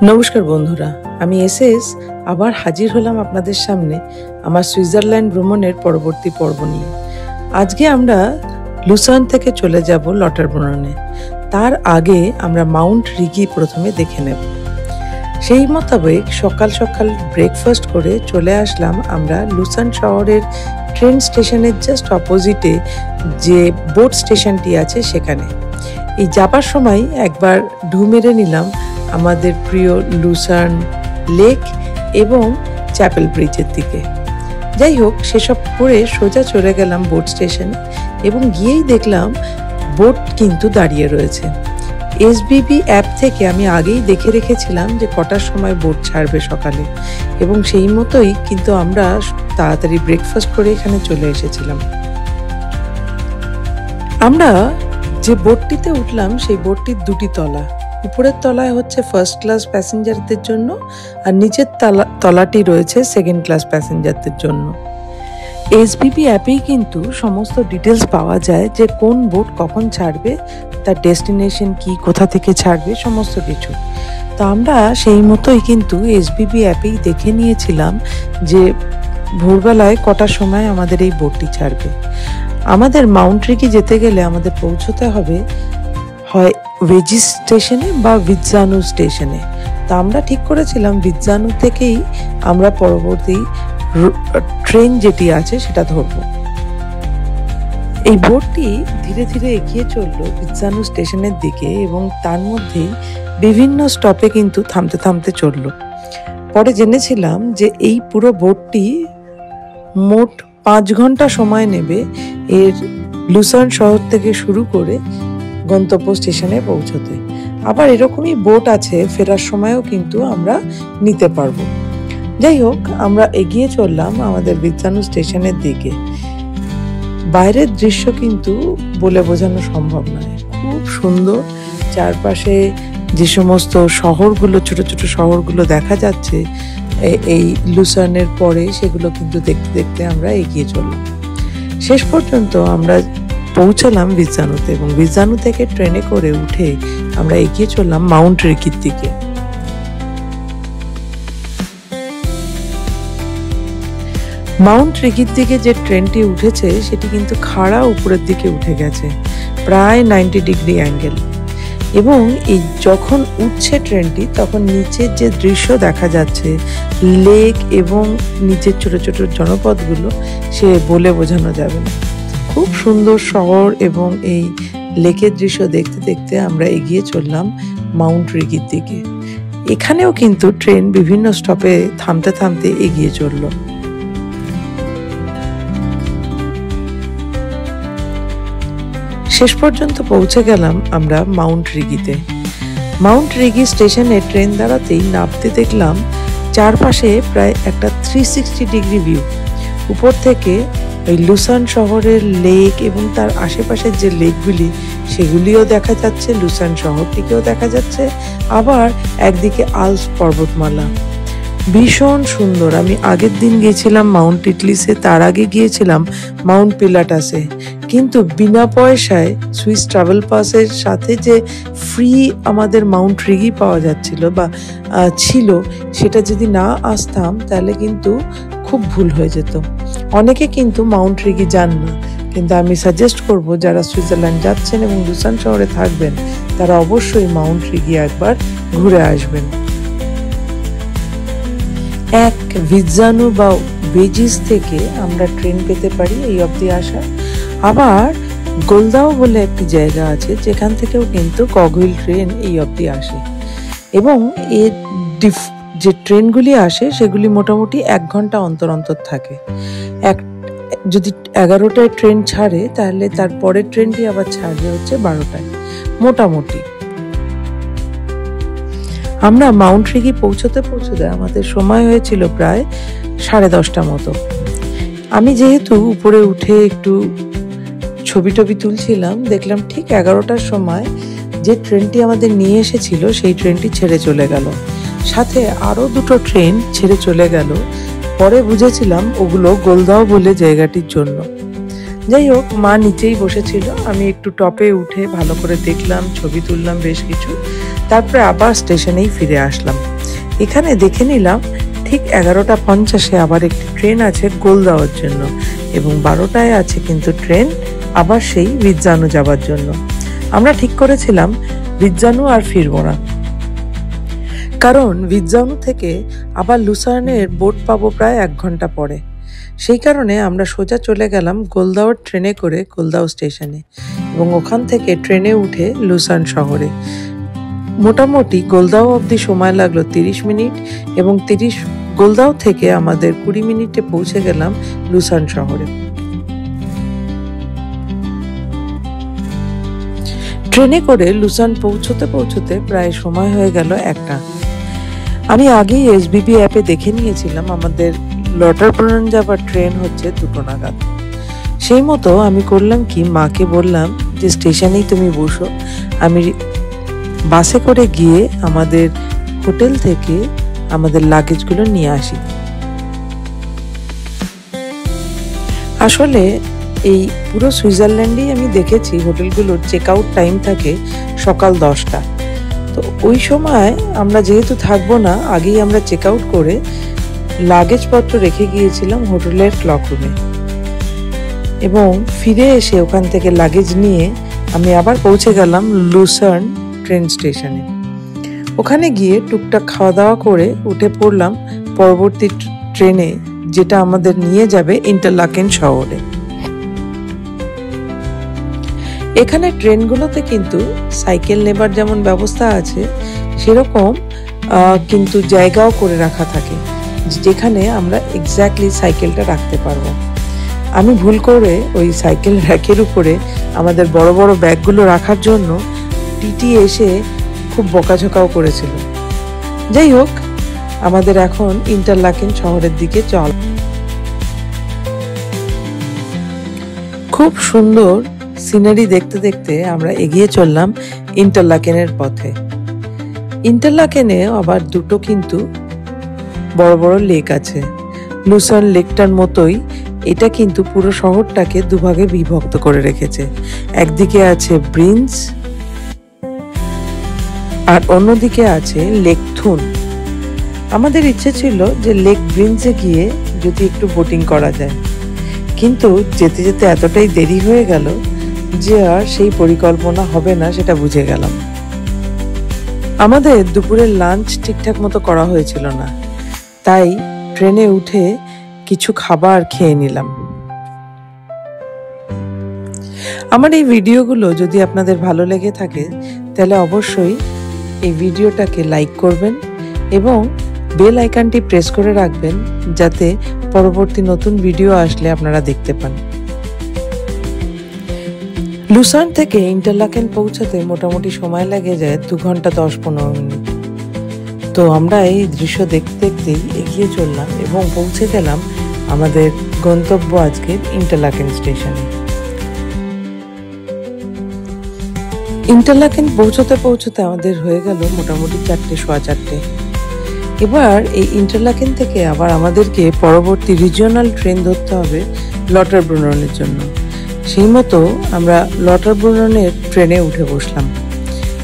নমস্কার বন্ধুরা, আমি এসএস আবার হাজির হলাম আপনাদের সামনে আমার সুইজারল্যান্ড ভ্রমণের পরবর্তী পর্ব নিয়ে। আজকে আমরা লুসার্ন থেকে চলে যাব লটারব্রুনে। তার আগে আমরা মাউন্ট রিগি প্রথমে দেখে নেব। সেই মোতাবেক সকাল সকাল ব্রেকফাস্ট করে চলে আসলাম আমরা লুসার্ন শহরের ট্রেন স্টেশনের জাস্ট অপোজিটে যে বোট স্টেশনটি আছে সেখানে। এই যাবার সময় একবার ঢু মেরে নিলাম আমাদের প্রিয় লুসার্ন লেক এবং চ্যাপেল ব্রিজের দিকে। যাই হোক, সেসব করে সোজা চলে গেলাম বোট স্টেশনে এবং গিয়েই দেখলাম বোট কিন্তু দাঁড়িয়ে রয়েছে। এসবিবি অ্যাপ থেকে আমি আগেই দেখে রেখেছিলাম যে কটার সময় বোট ছাড়বে সকালে, এবং সেই মতোই কিন্তু আমরা তাড়াতাড়ি ব্রেকফাস্ট করে এখানে চলে এসেছিলাম। আমরা যে বোটটিতে উঠলাম সেই বোটটির দুটি তলা। উপরের তলায় হচ্ছে ফার্স্ট ক্লাস প্যাসেঞ্জারদের জন্য, আর নিচের তলাটি রয়েছে সেকেন্ড ক্লাস প্যাসেঞ্জারদের জন্য। এসবিবি অ্যাপেই কিন্তু সমস্ত ডিটেলস পাওয়া যায় যে কোন বোট কখন ছাড়বে, তার ডেস্টিনেশন কি, কোথা থেকে ছাড়বে, সমস্ত কিছু। তো আমরা সেই মতোই কিন্তু এসবিবি অ্যাপেই দেখে নিয়েছিলাম যে ভোরবেলায় কটার সময় আমাদের এই বোটটি ছাড়বে। আমাদের মাউন্ট রিগি যেতে গেলে আমাদের পৌঁছতে হবে হয় ওয়েজিস স্টেশনে বা ভিৎজানু স্টেশনে। তা আমরা ঠিক করেছিলাম ভিৎজানু থেকেই আমরা পরবর্তী ট্রেন যেটি আছে সেটা ধরব। এই বোটটি ধীরে ধীরে এগিয়ে চললো ভিৎজানু স্টেশনের দিকে, এবং তার মধ্যেই বিভিন্ন স্টপে কিন্তু থামতে থামতে চলল। পরে জেনেছিলাম যে এই পুরো বোটটি মোট 5 ঘন্টা সময় নেবে এর লুসার্ন শহর থেকে শুরু করে গন্তব্য স্টেশনে পৌঁছতে। আবার এরকমই বোট আছে ফেরার সময়ও কিন্তু আমরা নিতে পারবো। যাই হোক, আমরা এগিয়ে চললাম আমাদের ভিৎজানু স্টেশনের দিকে। বাইরের দৃশ্য কিন্তু বলে বোঝানো সম্ভব নয়, খুব সুন্দর। চারপাশে যে সমস্ত শহরগুলো, ছোট ছোট শহরগুলো দেখা যাচ্ছে এই লুসার্নের পরে, সেগুলো কিন্তু দেখতে দেখতে আমরা এগিয়ে চললাম। শেষ পর্যন্ত আমরা পৌঁছালাম ভিৎজানুতে, এবং ভিৎজানু থেকে ট্রেনে করে উঠে আমরা এগিয়ে চললাম মাউন্ট রিগির দিকে। মাউন্ট রিগির দিকে যে ট্রেনটি উঠেছে সেটি কিন্তু খাড়া উপরের দিকে উঠে গেছে, প্রায় 90 ডিগ্রি অ্যাঙ্গেল। এবং এই যখন উঠছে ট্রেনটি, তখন নিচের যে দৃশ্য দেখা যাচ্ছে, লেক এবং নিচের ছোট ছোট জনপদগুলো, সে বলে বোঝানো যাবে না। খুব সুন্দর শহর, এবং এই লেকের দৃশ্য দেখতে দেখতে আমরা এগিয়ে চললাম মাউন্ট রিগির দিকে। এখানেও কিন্তু ট্রেন বিভিন্ন স্টপে থামতে থামতে এগিয়ে চলল। শেষ পর্যন্ত পৌঁছে গেলাম আমরা মাউন্ট রিগিতে। মাউন্ট রিগি স্টেশনে ট্রেন দাঁড়াতেই নামতে দেখলাম চারপাশে প্রায় একটা 360 ডিগ্রি ভিউ। উপর থেকে ওই লুসার্ন শহরের লেক এবং তার আশেপাশের যে লেকগুলি, সেগুলিও দেখা যাচ্ছে, লুসার্ন শহরটিকেও দেখা যাচ্ছে, আবার একদিকে আল্পস পর্বতমালা। ভীষণ সুন্দর। আমি আগের দিন গিয়েছিলাম মাউন্ট টিটলিসে, তার আগে গিয়েছিলাম মাউন্ট পিলাটাসে, কিন্তু বিনা পয়সায় সুইস ট্রাভেল পাসের সাথে যে ফ্রি আমাদের মাউন্ট রিগি পাওয়া যাচ্ছিল বা ছিল, সেটা যদি না আসতাম তাহলে কিন্তু খুব ভুল হয়ে যেত। অনেকে কিন্তু মাউন্ট রিগি যান না, কিন্তু আমি সাজেস্ট করব যারা সুইজারল্যান্ড যাচ্ছেন এবং লুসার্ন শহরে থাকবেন, তারা অবশ্যই মাউন্ট রিগি একবার ঘুরে আসবেন। এক ভিৎজানু বা ওয়েজিস থেকে আমরা ট্রেন পেতে পারি এই অবধি আসা। আবার গোলদাও বলে একটি জায়গা আছে, যেখান থেকেও কিন্তু কগহুইল ট্রেন এই অবধি আসে, এবং এর যে ট্রেনগুলি আসে সেগুলি মোটামুটি 1 ঘন্টা অন্তর অন্তর থাকে। যদি 11টায় ট্রেন ছাড়ে, তাহলে তার পরের ট্রেনটি আবার ছাড়বে হচ্ছে 12টায় মোটামুটি। আমরা মাউন্ট রিগি পৌঁছতে পৌঁছতে আমাদের সময় হয়েছিল প্রায় 10:30 মতো। আমি যেহেতু উপরে উঠে একটু ছবি টবি তুলছিলাম, দেখলাম ঠিক 11টার সময় যে ট্রেনটি আমাদের নিয়ে এসেছিল সেই ট্রেনটি ছেড়ে চলে গেল, সাথে আরো 2টো ট্রেন ছেড়ে চলে গেল। পরে বুঝেছিলাম ওগুলো গোলদাও বলে জায়গাটির জন্য। যাই হোক, মা নিচেই বসেছিল, আমি একটু টপে উঠে ভালো করে দেখলাম, ছবি তুললাম বেশ কিছু, তারপরে আবার স্টেশনেই ফিরে আসলাম। এখানে দেখে নিলাম ঠিক 11:50 আবার একটি ট্রেন আছে গোলদাওয়ার জন্য, এবং 12টায় আছে কিন্তু ট্রেন আবার সেই রিজ্জানু যাবার জন্য। আমরা ঠিক করেছিলাম রিজ্জানু আর ফিরবো না, কারণ রিজ্জানু থেকে আবার লুসার্নের বোট পাবো প্রায় 1 ঘন্টা পরে। সেই কারণে আমরা সোজা চলে গেলাম গোলদাওয়ার ট্রেনে করে গোলদাও স্টেশনে, এবং ওখান থেকে ট্রেনে উঠে লুসার্ন শহরে। মোটামুটি গোলদাও অবধি সময় লাগলো 30 মিনিট, এবং গোলদাও থেকে আমাদের 20 মিনিটে পৌঁছে গেলাম লুসার্ন শহরে। ট্রেনে করে লুসার্ন পৌঁছতে পৌঁছতে প্রায় সময় হয়ে গেল 1টা। আমি আগেই এসবিবি অ্যাপে দেখে নিয়েছিলাম আমাদের লটারব্রুনেন যাবার ট্রেন হচ্ছে 2টো নাগাদ। সেই মতো আমি করলাম কি, মাকে বললাম যে স্টেশনেই তুমি বসো, আমি বাসে করে গিয়ে আমাদের হোটেল থেকে আমাদের লাগেজগুলো নিয়ে আসি। আসলে এই পুরো সুইজারল্যান্ডেই আমি দেখেছি হোটেলগুলোর চেক আউট টাইম থাকে সকাল 10টা। তো ওই সময় আমরা যেহেতু থাকবো না, আগেই আমরা চেক আউট করে লাগেজপত্র রেখে গিয়েছিলাম হোটেলের ক্লক রুমে, এবং ফিরে এসে ওখান থেকে লাগেজ নিয়ে আমি আবার পৌঁছে গেলাম লুসার্ন ট্রেন স্টেশনে। ওখানে গিয়ে টুকটাক খাওয়া দাওয়া করে উঠে পড়লাম পরবর্তী ট্রেনে, যেটা আমাদের নিয়ে যাবে ইন্টারলাকেন শহরে। এখানে ট্রেনগুলোতে কিন্তু সাইকেল নেবার যেমন ব্যবস্থা আছে, সেরকম কিন্তু জায়গাও করে রাখা থাকে যেখানে আমরা এক্স্যাক্টলি সাইকেলটা রাখতে পারবো। আমি ভুল করে ওই সাইকেল র্যাকের উপরে আমাদের বড় বড় ব্যাগগুলো রাখার জন্য টিটি এসে খুব বকাঝকাও করেছিল। যাই হোক, আমাদের এখন ইন্টারলাকেন শহরের দিকে চল। খুব সুন্দর সিনারি দেখতে দেখতে আমরা এগিয়ে চললাম ইন্টারলাকেনের পথে। ইন্টারলাকেনে আবার 2টো কিন্তু বড় বড় লেক আছে। লুসার্ন লেকটার মতোই এটা কিন্তু পুরো শহরটাকে দুভাগে বিভক্ত করে রেখেছে। একদিকে আছে ব্রিন্স আর অন্যদিকে আছে লেক থুন। আমাদের ইচ্ছে ছিল যে লেক ব্রিন্সে গিয়ে যদি একটু বোটিং করা যায়, কিন্তু যেতে যেতে এতটাই দেরি হয়ে গেল যে আর সেই পরিকল্পনা হবে না সেটা বুঝে গেলাম। আমাদের দুপুরের লাঞ্চ ঠিকঠাক মতো করা হয়েছিল না, তাই ট্রেনে উঠে কিছু খাবার খেয়ে নিলাম। আমার এই ভিডিওগুলো যদি আপনাদের ভালো লেগে থাকে তাহলে অবশ্যই এই ভিডিওটাকে লাইক করবেন এবং বেল আইকনটি প্রেস করে রাখবেন, যাতে পরবর্তী নতুন ভিডিও আসলে আপনারা দেখতে পান। লুসার্ন থেকে ইন্টারলাকেন পৌঁছাতে মোটামুটি সময় লাগে যায় 2 ঘন্টা 10-15 মিনিট। তো আমরা এই দৃশ্য দেখতে দেখতেই এগিয়ে চললাম এবং পৌঁছে গেলাম আমাদের গন্তব্য আজকের ইন্টারলাকেন স্টেশনে। ইন্টারলাকেন পৌঁছতে পৌঁছতে আমাদের হয়ে গেল মোটামুটি 4:15। এবার এই ইন্টারলাকেন থেকে আবার আমাদেরকে পরবর্তী রিজিওনাল ট্রেন ধরতে হবে লটারব্রুনেনের জন্য। সেই মতো আমরা লটারব্রুনেনের ট্রেনে উঠে বসলাম।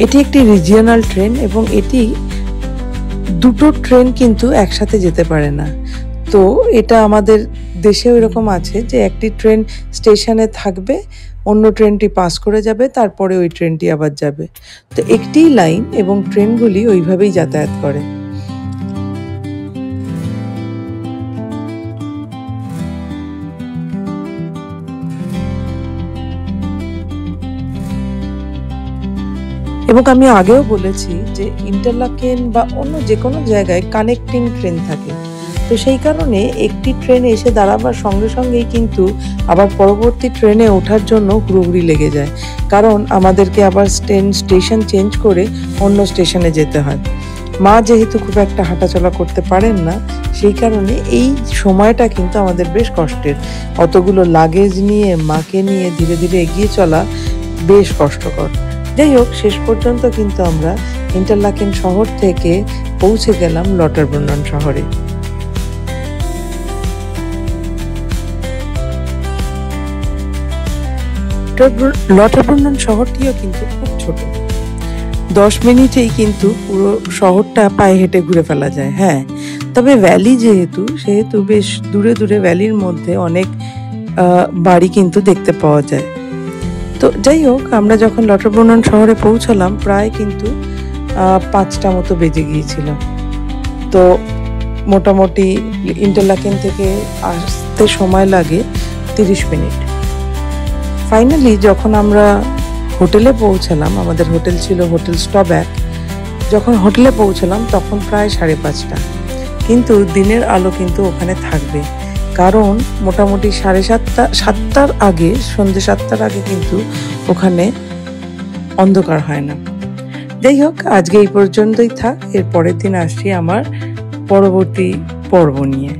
এটি একটি রিজিওনাল ট্রেন এবং এটি 2টো ট্রেন কিন্তু একসাথে যেতে পারে না। তো এটা আমাদের দেশেও এরকম আছে যে একটি ট্রেন স্টেশনে থাকবে, অন্য ট্রেনটি পাস করে যাবে, তারপরে ওই ট্রেনটি আবার যাবে। তো একটি লাইন এবং ট্রেনগুলি ওইভাবেই যাতায়াত করে। এবং আমি আগেও বলেছি যে ইন্টারলাকেন বা অন্য যে কোনো জায়গায় কানেক্টিং ট্রেন থাকে। তো সেই কারণে একটি ট্রেন এসে দাঁড়াবার সঙ্গে সঙ্গেই কিন্তু আবার পরবর্তী ট্রেনে ওঠার জন্য হুড়োহুড়ি লেগে যায়, কারণ আমাদেরকে আবার স্টেশন চেঞ্জ করে অন্য স্টেশনে যেতে হয়। মা যেহেতু খুব একটা হাঁটাচলা করতে পারেন না, সেই কারণে এই সময়টা কিন্তু আমাদের বেশ কষ্টের। অতগুলো লাগেজ নিয়ে মাকে নিয়ে ধীরে ধীরে এগিয়ে চলা বেশ কষ্টকর। যাই হোক, শেষ পর্যন্ত কিন্তু আমরা ইন্টারলাকেন শহর থেকে পৌঁছে গেলাম লটারব্রুনেন শহরে। লটারব্রুনন শহরটিও কিন্তু খুব ছোট, 10 মিনিটেই কিন্তু পুরো শহরটা পায়ে হেঁটে ঘুরে ফেলা যায়। হ্যাঁ, তবে ভ্যালি সেহেতু বেশ দূরে দূরে ভ্যালির মধ্যে অনেক বাড়ি কিন্তু দেখতে পাওয়া যায়। তো যাই হোক, আমরা যখন লটারব্রুনন শহরে পৌঁছালাম প্রায় কিন্তু 5টা মতো বেজে গিয়েছিল। তো মোটামুটি ইন্টারলাকেন থেকে আসতে সময় লাগে 30 মিনিট। ফাইনালি যখন আমরা হোটেলে পৌঁছালাম, আমাদের হোটেল ছিল হোটেল স্টব্যাক, যখন হোটেলে পৌঁছালাম তখন প্রায় 5:30, কিন্তু দিনের আলো কিন্তু ওখানে থাকবে, কারণ মোটামুটি 7:30 আগে, সন্ধ্যে 7টার আগে কিন্তু ওখানে অন্ধকার হয় না। যাই হোক, আজকে এই পর্যন্তই থাক, এর পরের দিন আসছি আমার পরবর্তী পর্ব নিয়ে।